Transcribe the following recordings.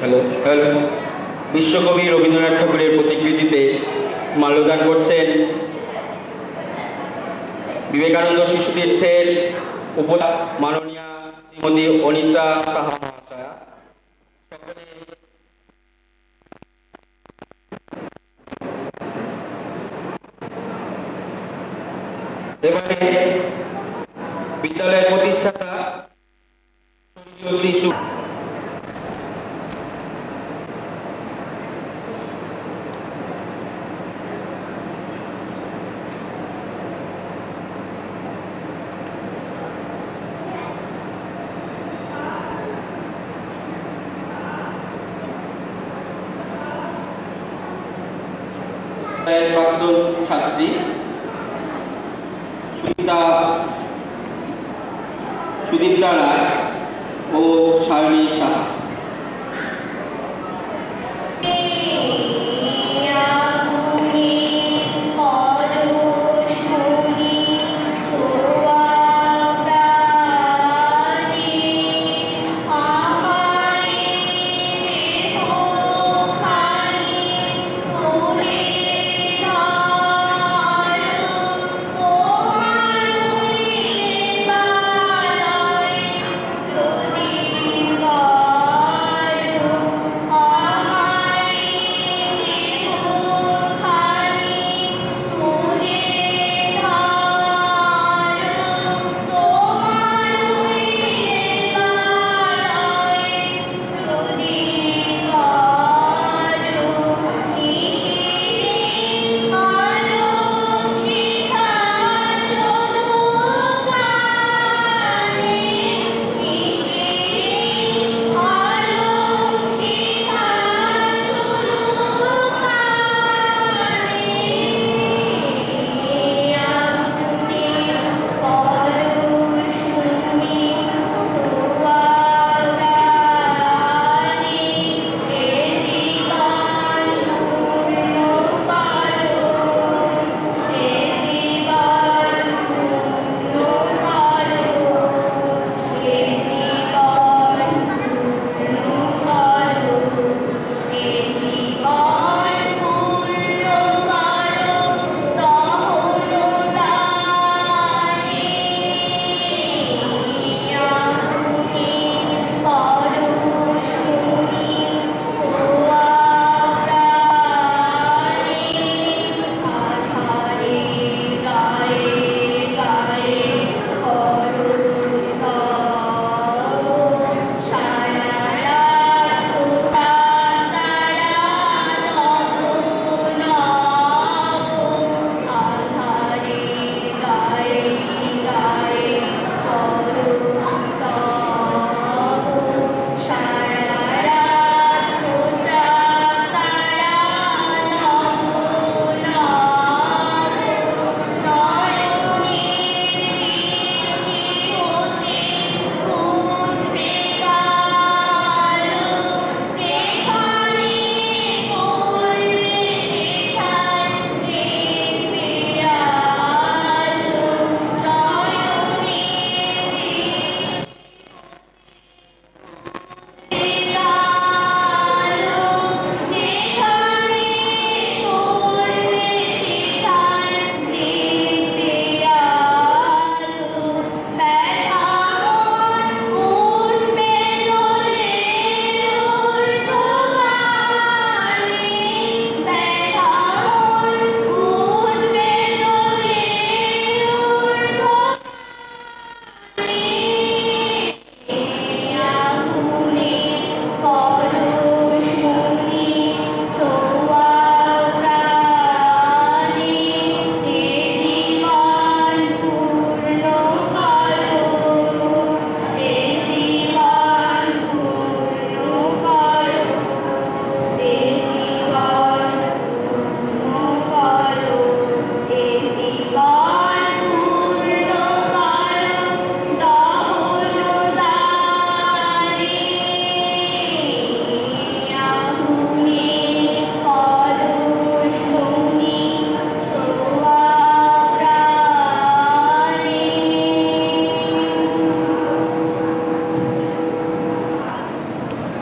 Hello hello. বিশ্বকবি রবীন্দ্রনাথ ঠাকুরের প্রতিকৃতিতে মাল্যদান করছেন বিবেকানন্দ শিশুতীর্থের মাননীয়া শ্রীমতী অনিতা সাহা মহাশয়া। এবারে বিদ্যালয়ের প্রতিষ্ঠাতা শিশু প্রাক্তন ছাত্রী সুদীপ্তা রায় ও সায়নী সাহা।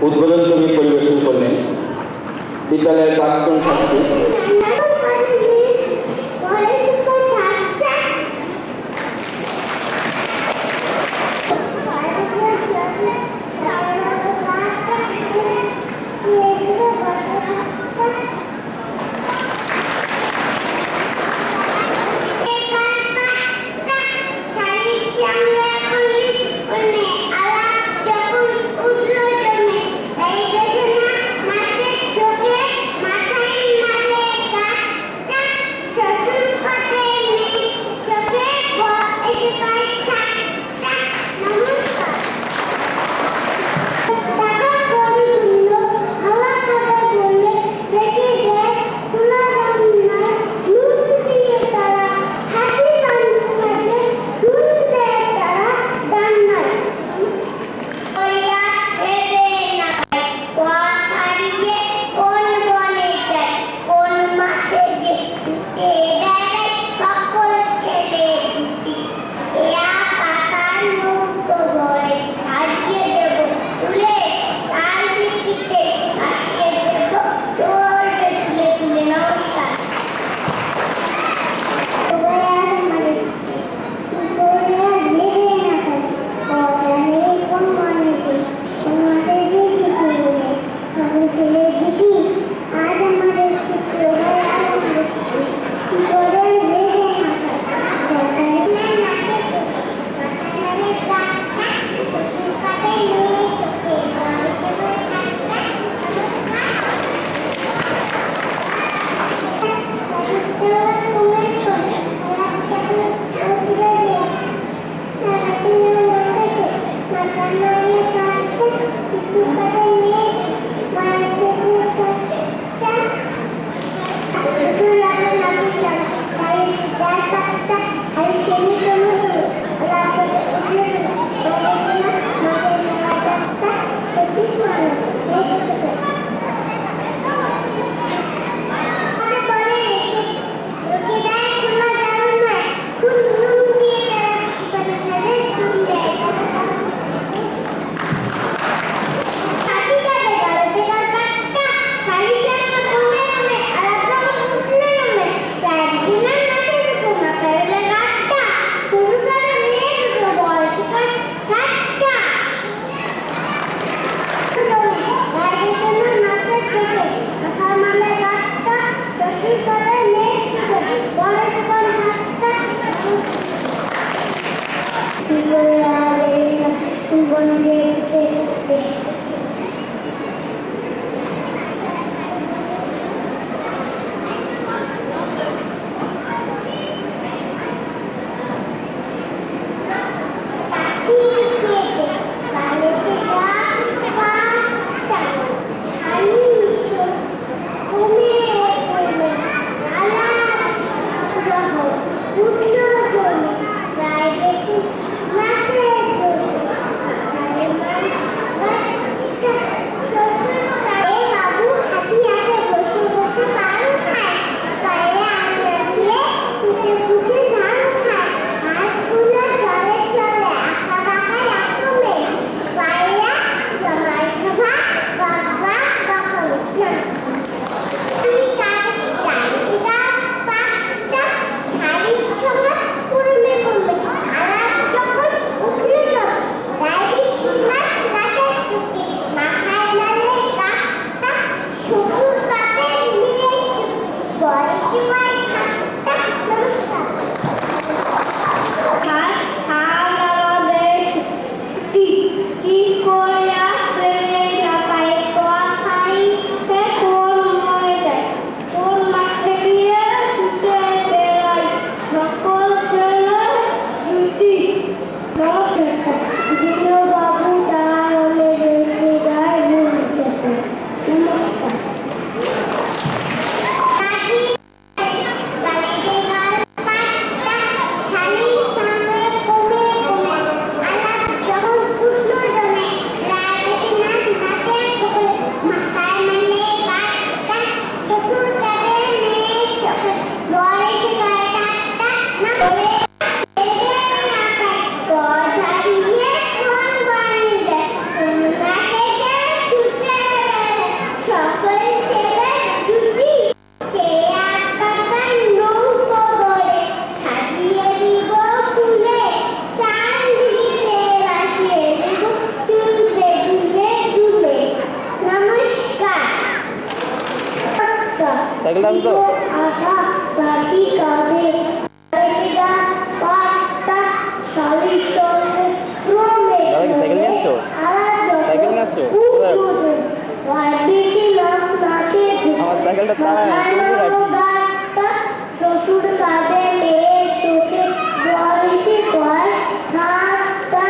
উদ্বোধন সঙ্গীত পরিবেশন করলেন বিদ্যালয়ের প্রাক্তন ছাত্রী সাইকেলটা আনতো? আটা লাঠি কাঁধে লেগা পাটটা শালির সঙ্গে ক্রমে দাদা কি সাইকেল নিয়ে আসছো? সাইকেল নিয়ে আসছো? কোথায় রাখছো? বেশি নাচ নাচে আমার সাইকেলটা তাড়ায় শ্বশুর কাঁধে মেয়ের সুখে বয়সে কয় ঠাট্টা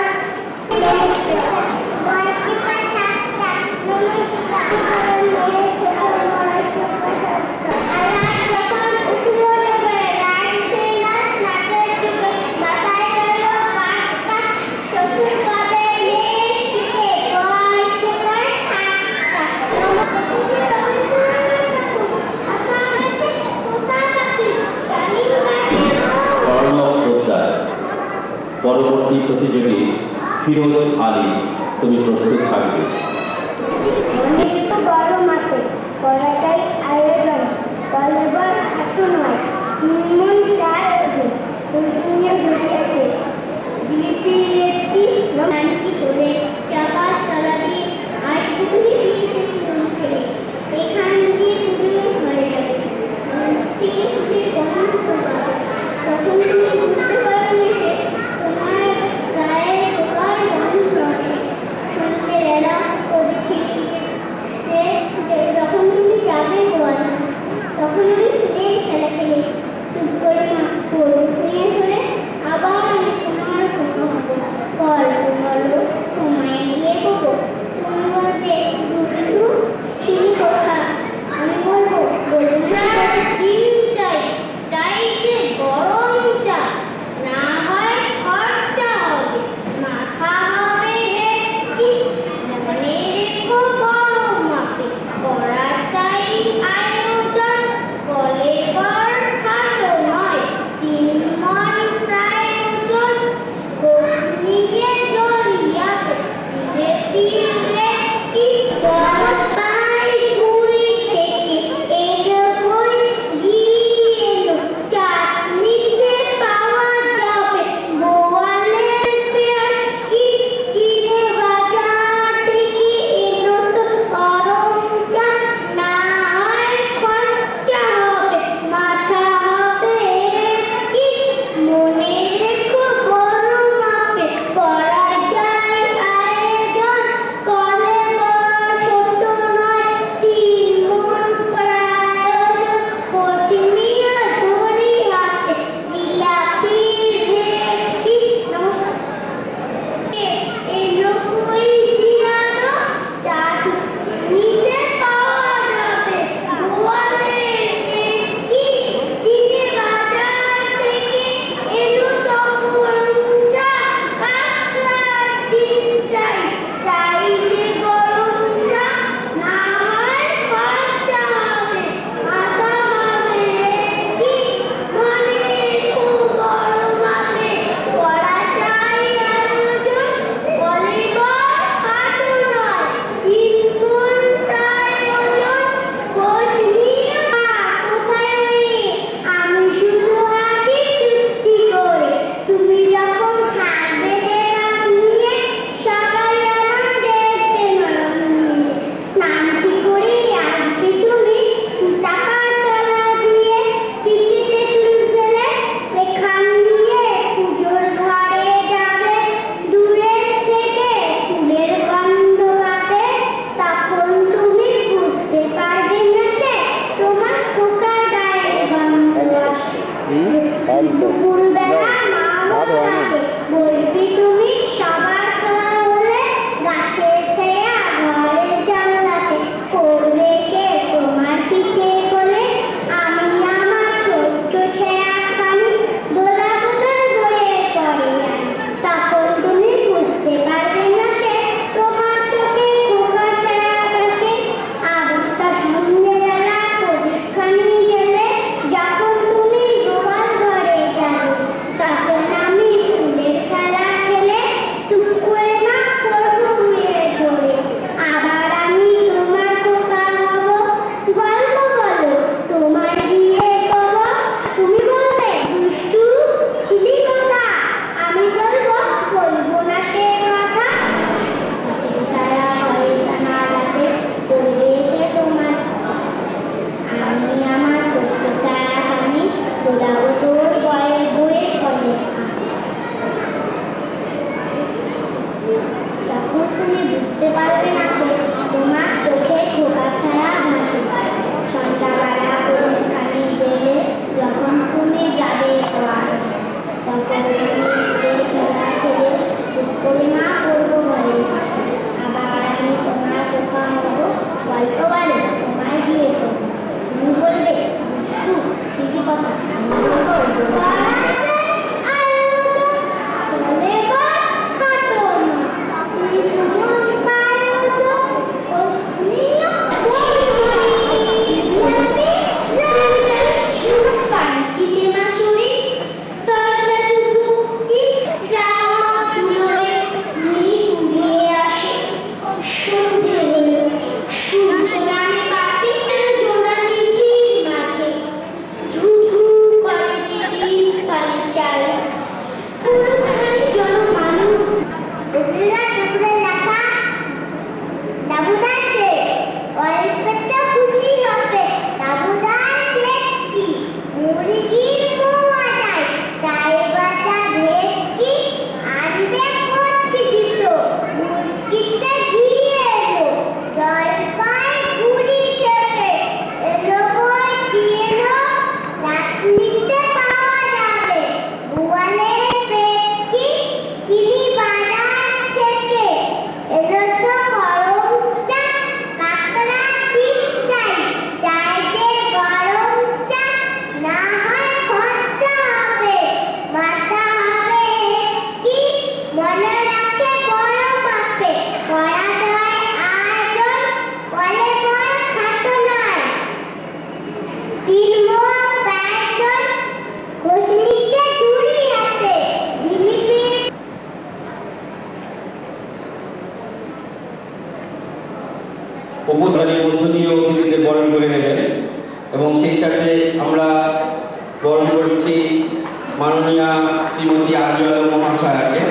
পরবর্তী প্রতিযোগী ফিরোজ আলী, তুমি প্রস্তুত থাকবে। বড় মাঠে করা যায় আয়োজন বলবার হাঁটু নয় নির্মল প্রায় ওজন দুনিয়া জড়িয়েছে দিলিপিটি নানকি করে চাপার তলা দিয়ে আর শুধুই পিছিয়ে চুন ফেলে এখান দিয়ে পুজো ঘরে যাবে থেকে পুজোর গন্ধ পাবে তখন তুমি বুঝতে পারবে যে তোমার গায়ে পোকার গন্ধ আছে সন্ধ্যেবেলা উপস্থানের মধ্য দিয়ে অতিথিদের বরণ করে নেবেন এবং সেই সাথে আমরা বরণ করছি মাননীয়া শ্রীমতী আরজু আলম মহাশয়াকে।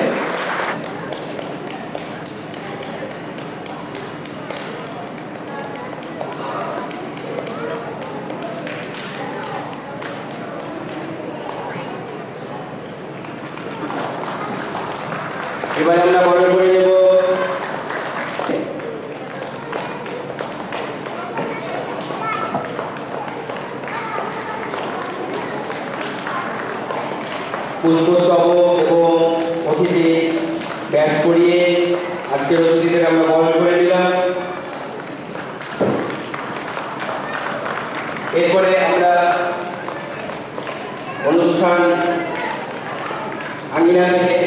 এবার আমরা বরণ করে নেব পুষ্পস্তবক এবং অতিথি ব্যাস করিয়ে আজকের অতিথিদের আমরা বরণ করে নিলাম। এরপরে আমরা অনুষ্ঠান আঙ্গিনা থেকে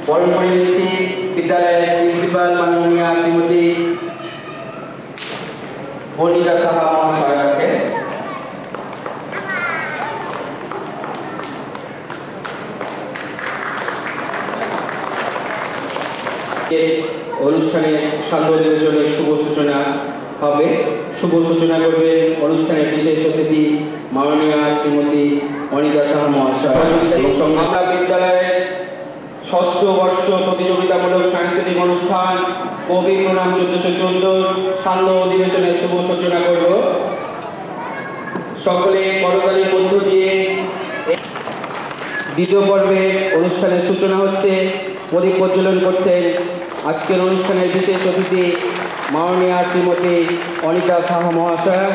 বরণ করে নিচ্ছি বিদ্যালয়ের প্রিন্সিপাল মাননীয়া শ্রীমতী বনিতা সাহা মহাশয়াকে। অনুষ্ঠানের সান্ধ্য অধিবেশনের শুভ সূচনা হবে। শুভ সূচনা করবে অনুষ্ঠানের বিশেষ অতিথি মাননীয়া শ্রীমতী অনিতা সাহা মহাশয় এবং আমরা বিদ্যালয়ের ষষ্ঠ বর্ষ প্রতিযোগিতামূলক সাংস্কৃতিক অনুষ্ঠান কবি প্রণাম 1414 সান্ধ্য অধিবেশনের শুভ সূচনা করব। সকলে করতালির মধ্য দিয়ে দ্বিতীয় পর্বে অনুষ্ঠানের সূচনা হচ্ছে। প্রদীপ প্রজ্বলন করছেন আজকের অনুষ্ঠানের বিশেষ অতিথি মাননীয়া শ্রীমতী অনিতা সাহা মহাশয়া।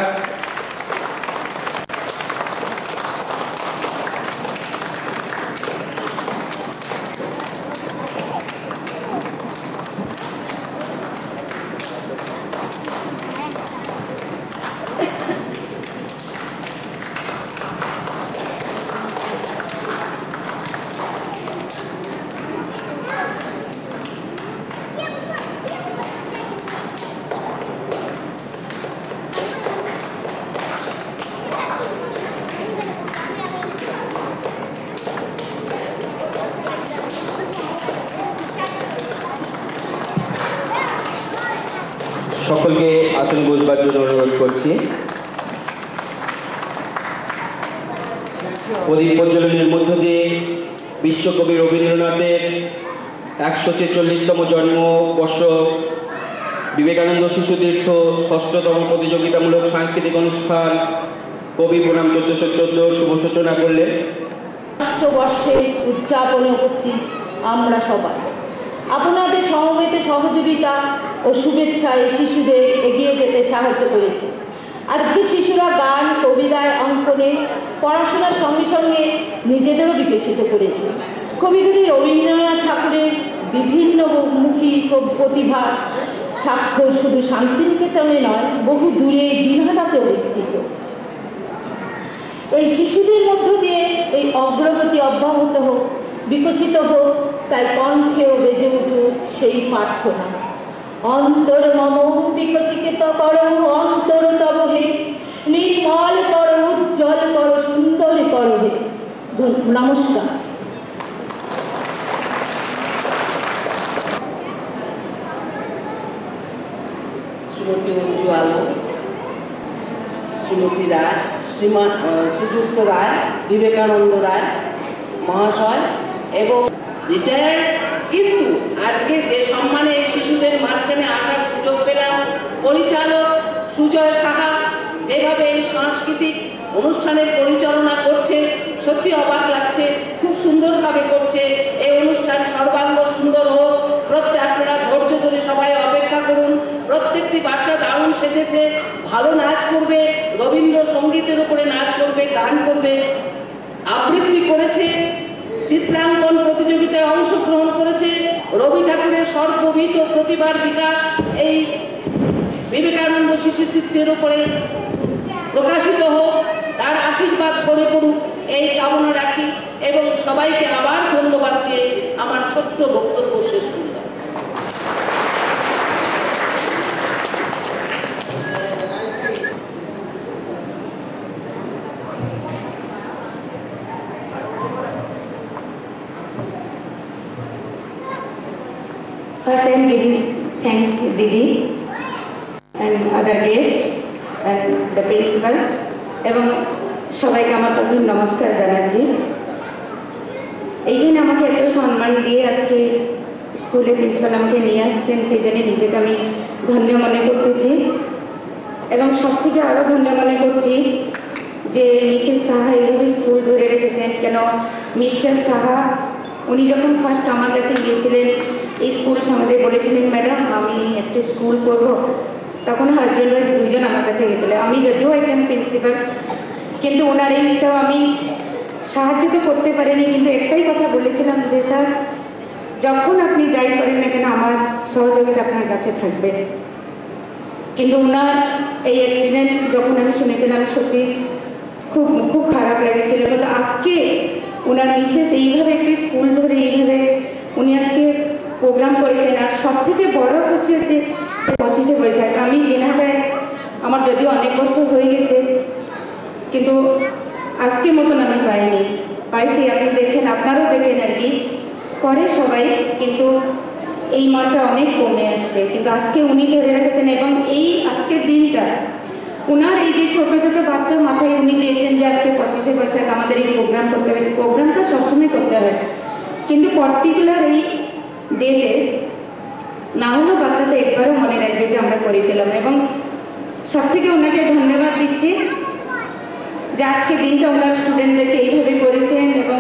সকলকে আসন বসবার জন্য অনুরোধ করছি। প্রদীপ প্রজ্বলনের মধ্য দিয়ে বিশ্বকবি রবীন্দ্রনাথের 146তম জন্মবর্ষ বিবেকানন্দ শিশুতীর্থ ষষ্ঠতম প্রতিযোগিতামূলক সাংস্কৃতিক অনুষ্ঠান কবি প্রণাম 1414 শুভ সূচনা করলেন। বর্ষে উদযাপনে উপস্থিত আমরা সবাই আপনাদের সমবেত সহযোগিতা ও শুভেচ্ছায় শিশুদের এগিয়ে যেতে সাহায্য করেছে। আজকে শিশুরা গান, কবিতায়, অঙ্কনে, পড়াশোনার সঙ্গে সঙ্গে নিজেদেরও বিকশিত করেছে। কবিগুরু রবীন্দ্রনাথ ঠাকুরের বিভিন্ন মুখী প্রতিভার স্বাক্ষর শুধু শান্তিনিকেতনে নয়, বহু দূরে দিনহাটাতে অবস্থিত। এই শিশুদের মধ্য দিয়ে এই অগ্রগতি অব্যাহত হোক, বিকশিত হোক, তাই কণ্ঠেও বেজে উঠুক সেই প্রার্থনা। অন্তর মম বিকশিত করো, অন্তর তব হে, নির্মল করো, উজ্জ্বল করো, সুন্দর করো হে। নমস্কার। শ্রীমতী অঞ্জু আলম, শ্রীমতী রায়, শ্রীযুক্ত রায়, বিবেকানন্দ রায় মহাশয় এবং রিটায়ার্ড, কিন্তু আজকে যে সম্মানে শিশুদের মাঝখানে আসার সুযোগ পেলাম, পরিচালক সুজয় সাহা যেভাবে এই সাংস্কৃতিক অনুষ্ঠানের পরিচালনা করছে সত্যি অবাক লাগছে। খুব সুন্দরভাবে করছে। এই অনুষ্ঠান সর্বাঙ্গ সুন্দর হোক। আপনারা ধৈর্য ধরে সবাই অপেক্ষা করুন। প্রত্যেকটি বাচ্চা দারুণ সেজেছে, ভালো নাচ করবে, রবীন্দ্রসঙ্গীতের উপরে নাচ করবে, গান করবে, আবৃত্তি করেছে, চিত্রাঙ্কন প্রতিযোগিতায় অংশগ্রহণ করেছে। রবি ঠাকুরের সর্ববিধ প্রতিভার বিকাশ এই বিবেকানন্দ শিশুতীর্থের উপরে প্রকাশিত হোক, তার আশীর্বাদ ছড়ে পড়ুক এই কামনা রাখি এবং সবাইকে আবার ধন্যবাদ দিয়ে আমার ছোট্ট বক্তব্য শেষ করলাম। First I am giving thanks, Didi, and other guests and the principal এবং সবাইকে আমার প্রথম নমস্কার জানাচ্ছি। এই দিন আমাকে এত সম্মান দিয়ে আজকে স্কুলের প্রিন্সিপাল আমাকে নিয়ে আসছেন, সেই জন্য নিজেকে আমি ধন্য মনে করতেছি এবং সব থেকে আরও ধন্য মনে করছি যে মিসেস সাহা এইভাবে স্কুল ধরে রেখেছেন। কেন মিস্টার সাহা উনি যখন ফার্স্ট আমার কাছে গিয়েছিলেন এই স্কুল সম্বন্ধে বলেছিলেন, ম্যাডাম আমি একটা স্কুল করবো, তখন হাজব্যান্ড ওয়াইফ দুইজন আমার কাছে গেছিলেন। আমি যদিও একজন প্রিন্সিপাল, কিন্তু ওনার এই ইচ্ছাও আমি সাহায্য তো করতে পারিনি, কিন্তু একটাই কথা বলেছিলাম যে স্যার যখন আপনি যাই করেন না কেন আমার সহযোগিতা আপনার কাছে থাকবে। কিন্তু ওনার এই অ্যাক্সিডেন্ট যখন আমি শুনেছিলাম সত্যি খুব খুব খারাপ লেগেছিল। কিন্তু আজকে ওনার মিসেস এইভাবে একটি স্কুল ধরে এইভাবে উনি আজকে প্রোগ্রাম করেছেন। আর সব থেকে বড় খুশি হচ্ছে 25শে বৈশাখ। আমি দিনহাটায় আমার যদিও অনেক বছর হয়ে গেছে, কিন্তু আজকে মতন আমি পাইছি। আপনি দেখেন, আপনারাও দেখেন আর কি করে সবাই, কিন্তু এই মানটা অনেক কমে আসছে। কিন্তু আজকে উনি ধরে রেখেছেন এবং এই আজকের দিনটা ওনার এই যে ছোটো ছোটো বাচ্চার মাথায় উনি দিয়েছেন যে আজকে 25শে বৈশাখ আমাদের এই প্রোগ্রাম করতে হবে। প্রোগ্রামটা সবসময় করতে হয়, কিন্তু পার্টিকুলার এই ডেটে না হলেও বাচ্চাটা একবারও মনে রাখবে যে আমরা করেছিলাম। এবং সব থেকে ওনাকে ধন্যবাদ দিচ্ছি যে আজকে দিনটা ওনার স্টুডেন্টদেরকে এইভাবে করেছেন এবং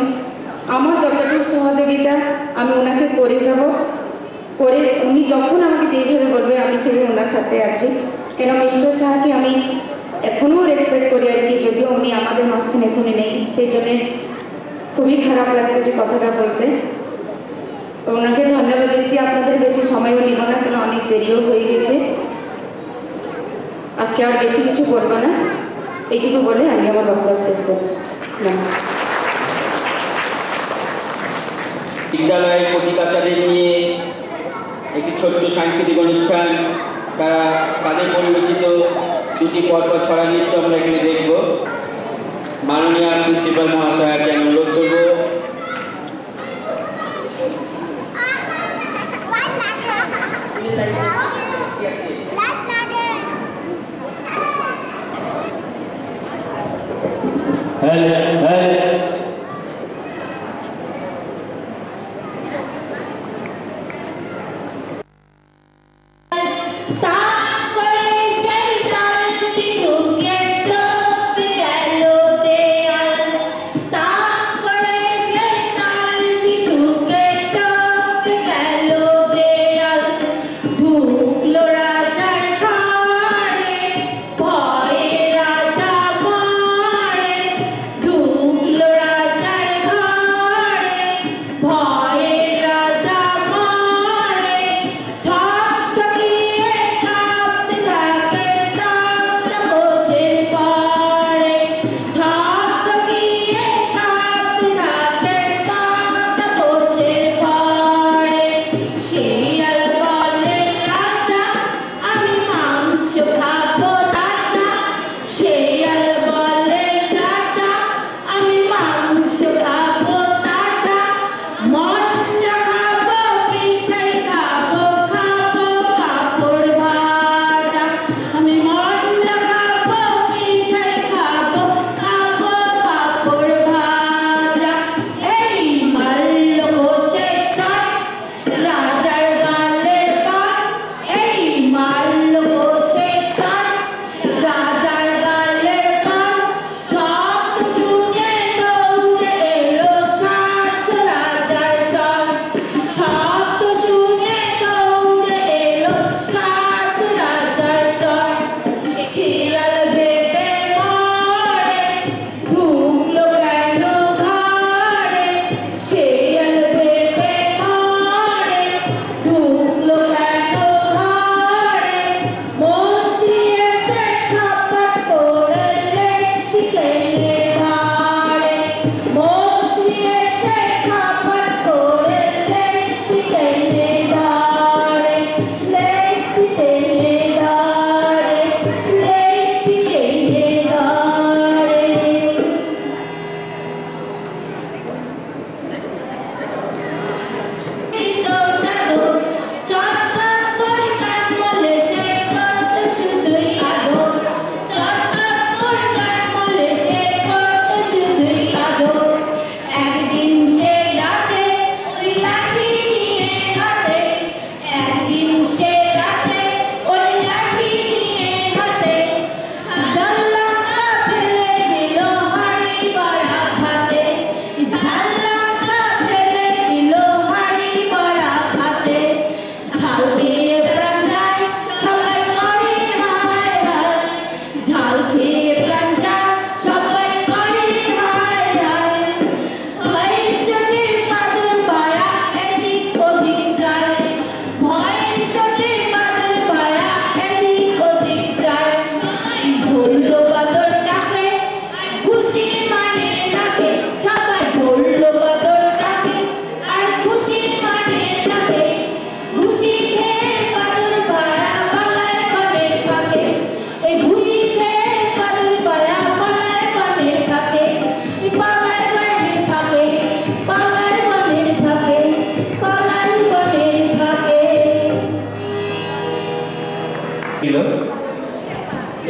আমার যতটুকু সহযোগিতা আমি ওনাকে করে যাব, করে উনি যখন আমাকে যেইভাবে বলবে আমি সেইভাবে ওনার সাথে আছি। কেন মিস্টার সাহাকে আমি এখনও রেসপেক্ট করি আর কি, যদিও উনি আমাদের মাঝখানে এখনই নেই, সেই জন্যে খুবই খারাপ লাগতেছে কথাটা বলতে। ওনাকে ধন্যবাদ দিচ্ছি। আপনাদের বেশি সময়ও নিব না, কেন অনেক দেরিও হয়ে গেছে। আজকে আর বেশি কিছু বলবো না, এইটুকু বলে আমি আমার বক্তব্য শেষ করছি। নমস্কার। বিদ্যালয়ের কচিকাচাদের নিয়ে একটি ছোট্ট সাংস্কৃতিক অনুষ্ঠান, তাদের পরিবেশিত দুটি পরপর ছড়া নৃত্য আমরা এখানে দেখব। মাননীয় প্রিন্সিপাল মহাশয়কে আমি অনুরোধ করব ঢুকলো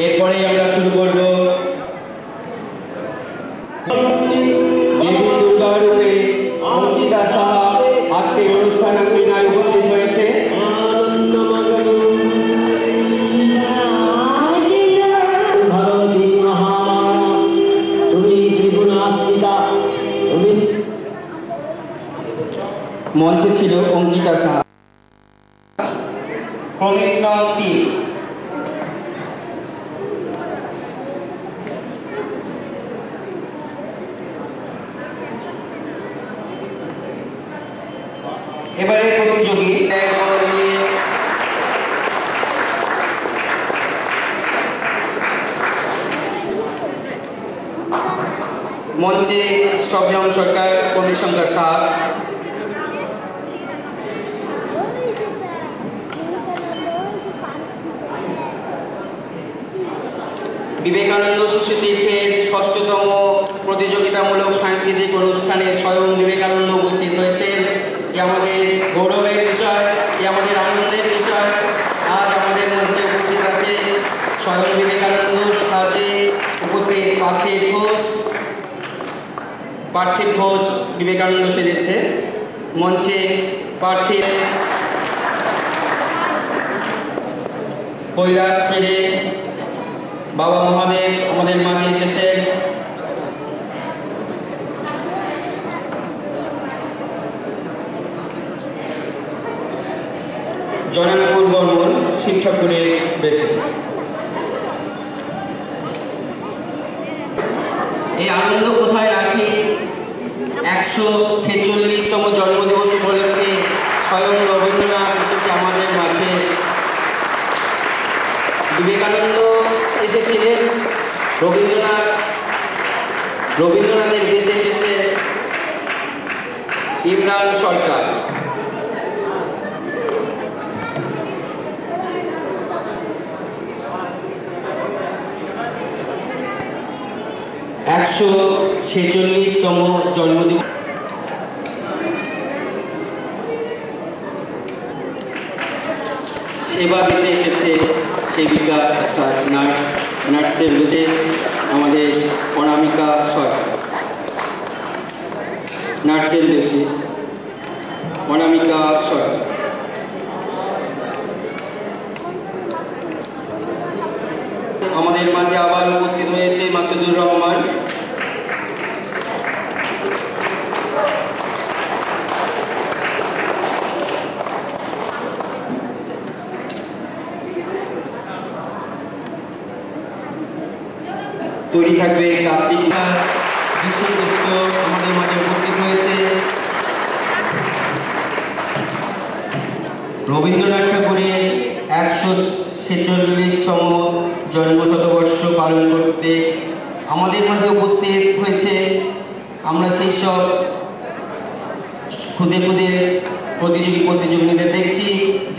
এরপরেই আমরা শুরু করব দেবী দুর্গা রূপে অঙ্কিতা সাহা আজকে অনুষ্ঠান আঙ্গিনায় উপস্থিত হয়েছে। মঞ্চে ছিল অঙ্কিতা সাহা। ক্রমিক নং 3। এবারে প্রতিযোগী মঞ্চে শবনম সরকার, ক্রমিক সংখ্যা 7। বিবেকানন্দ শিশু তীর্থের ৬ষ্ঠতম প্রতিযোগিতামূলক সাংস্কৃতিক অনুষ্ঠানে স্বয়ং বিবেকানন্দ উপস্থিত হয়েছেন। এ আমাদের গৌরবের বিষয়, এ আমাদের আনন্দের বিষয়। আজ আমাদের মধ্যে উপস্থিত আছে স্বয়ং বিবেকানন্দ সাজে উপস্থিত পার্থিব ঘোষ বিবেকানন্দ সেজেছে। মঞ্চে পার্থিব কৈলাস সেরে বাবা মহাদেব আমাদের মাঝে এসেছেন। জননপুর বর্মন শিব ঠাকুরের বেশে। এই আনন্দ কোথায় রাখি? ১৪৬তম জন্মদিবস উপলক্ষে স্বয়ং রবীন্দ্রনাথ এসেছে আমাদের মাঝে। বিবেকানন্দ এসেছিলেন, রবীন্দ্রনাথের দেশে এসেছে ইমরান সরকার। ছেচল্লিশতম জন্মদিবস সেবা দিতে এসেছে সেবিকা অর্থাৎ নার্সের রয়েছে আমাদের অনামিকা সরকার। নার্সের বেশি অনামিকা সরকার। আমাদের মাঝে আবার উপস্থিত হয়েছে মাসুদুর রহমান। তৈরি থাকবে কার্তিক বিশ্ববিষ্ট আমাদের মাঝে উপস্থিত হয়েছে। রবীন্দ্রনাথ ঠাকুরের ১৪৬তম জন্মশতবর্ষ পালন করতে আমাদের মাঝে উপস্থিত হয়েছে। আমরা সেই সব খুদে প্রতিযোগিতাদের দেখছি,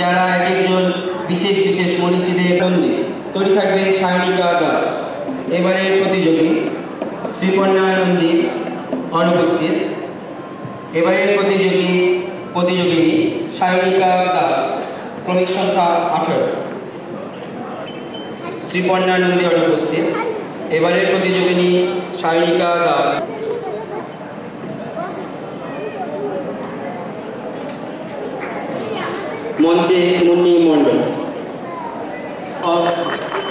যারা এক একজন বিশেষ মনীষীদের বন্দী। তৈরি থাকবে সায়নিকা দাস। এবারের প্রতিযোগী শ্রীপর্ণা নন্দী অনুপস্থিত। এবারের প্রতিযোগিনী সায়নিকা দাস, ক্রমিক সংখ্যা 18। শ্রীপর্ণা নন্দী অনুপস্থিত। এবারের প্রতিযোগিনী সায়নিকা দাস। মঞ্চে মুন্নি মণ্ডল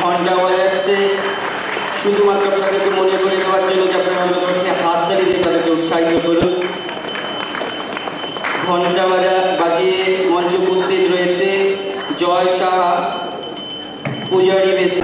ঘন্টা বাজাচ্ছে, শুধুমাত্র তাদেরকে মনে করে দেওয়ার জন্য যে আপনারা অন্তত হাততালি দিয়ে তাদেরকে উৎসাহিত করুন। ঘন্টা বাজিয়ে মঞ্চে উপস্থিত রয়েছে জয় সাহা, পূজারী বেশি।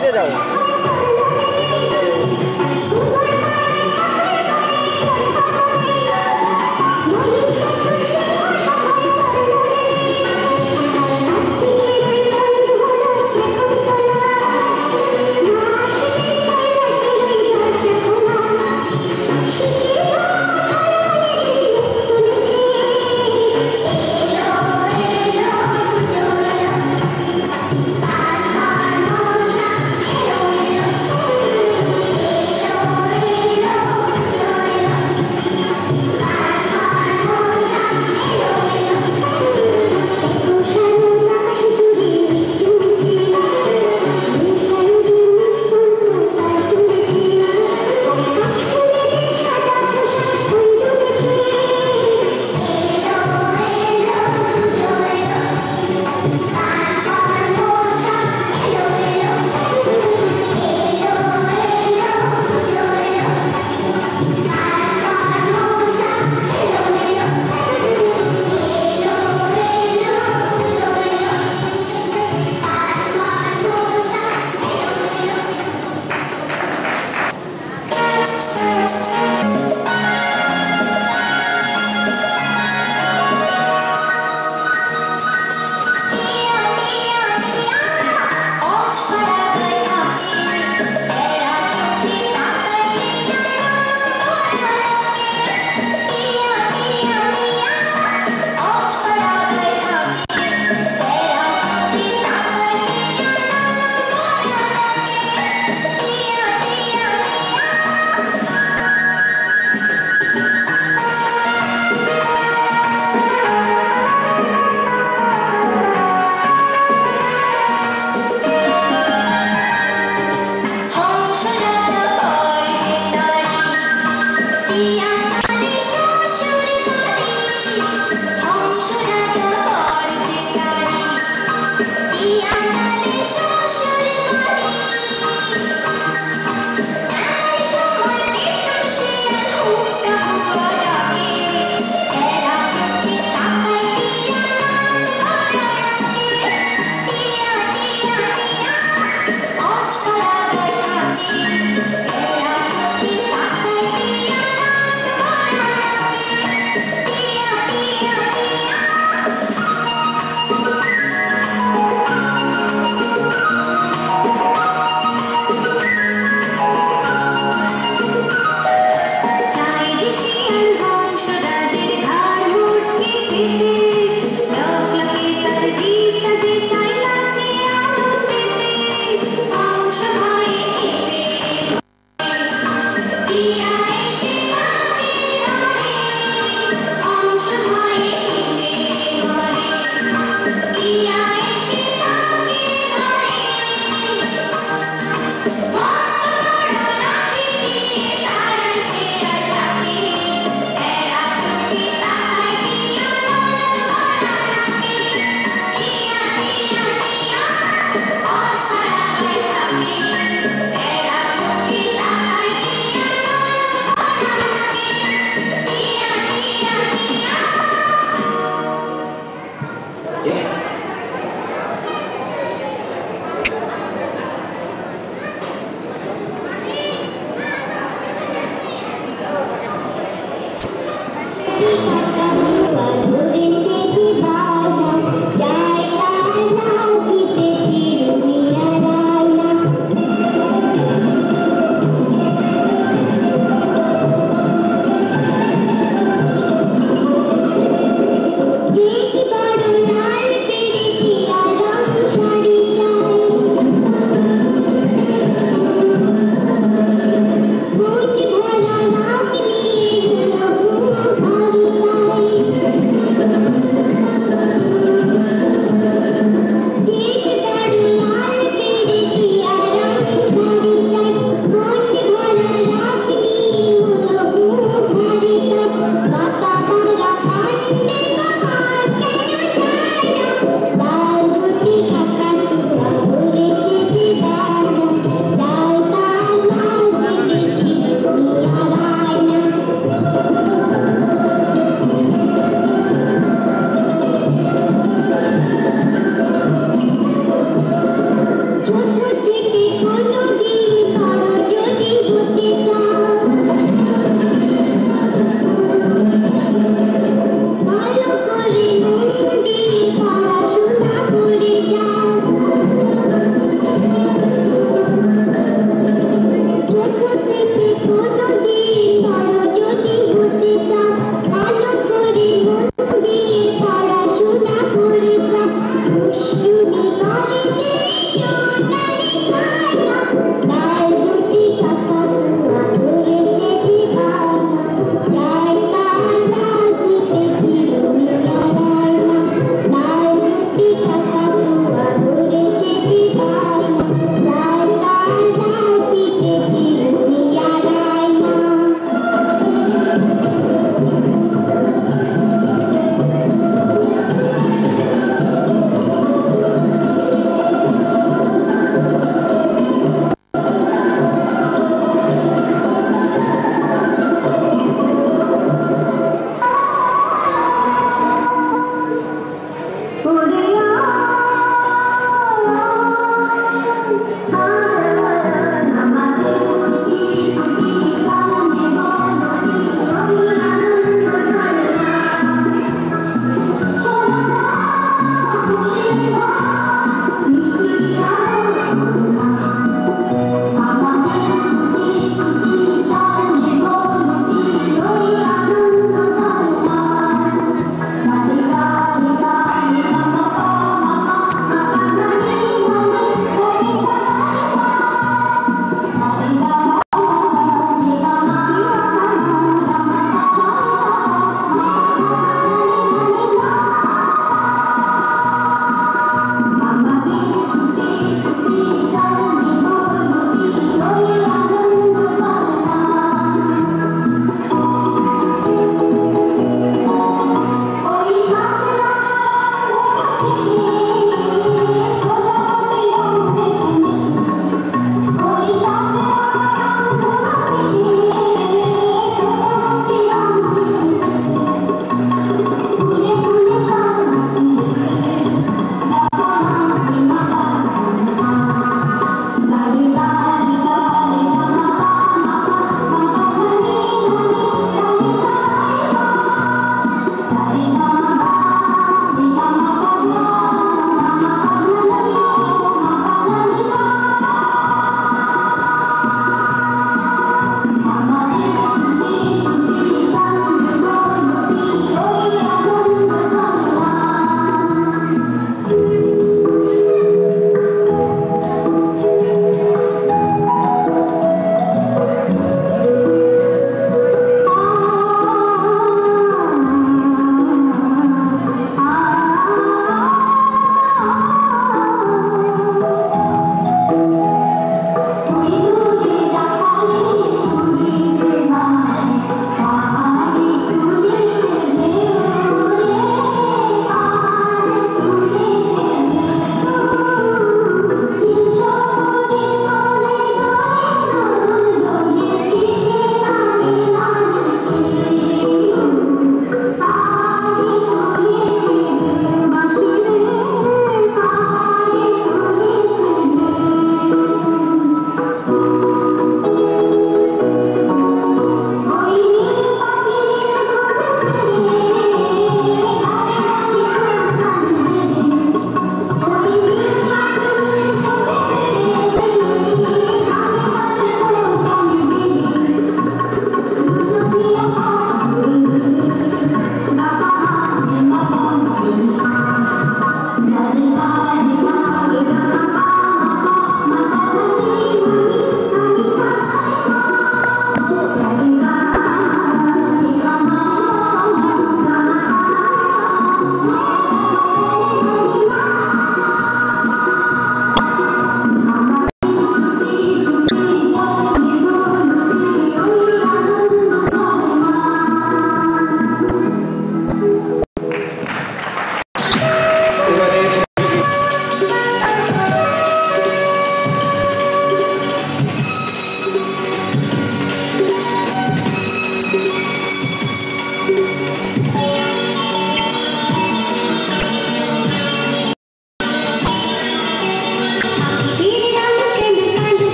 দিয়ে যাও। Thank you.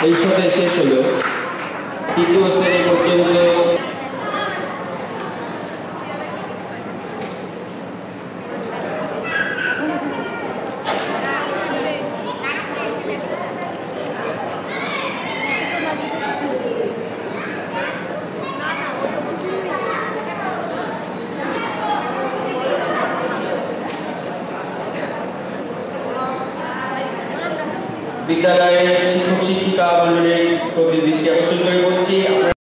এই সাথে শেষ হলো। তৃতীয় শ্রেণী পর্যন্ত বিদ্যালয়ের শিক্ষক শিক্ষিকা মণ্ডলীর প্রতি দৃষ্টি আকর্ষণ করে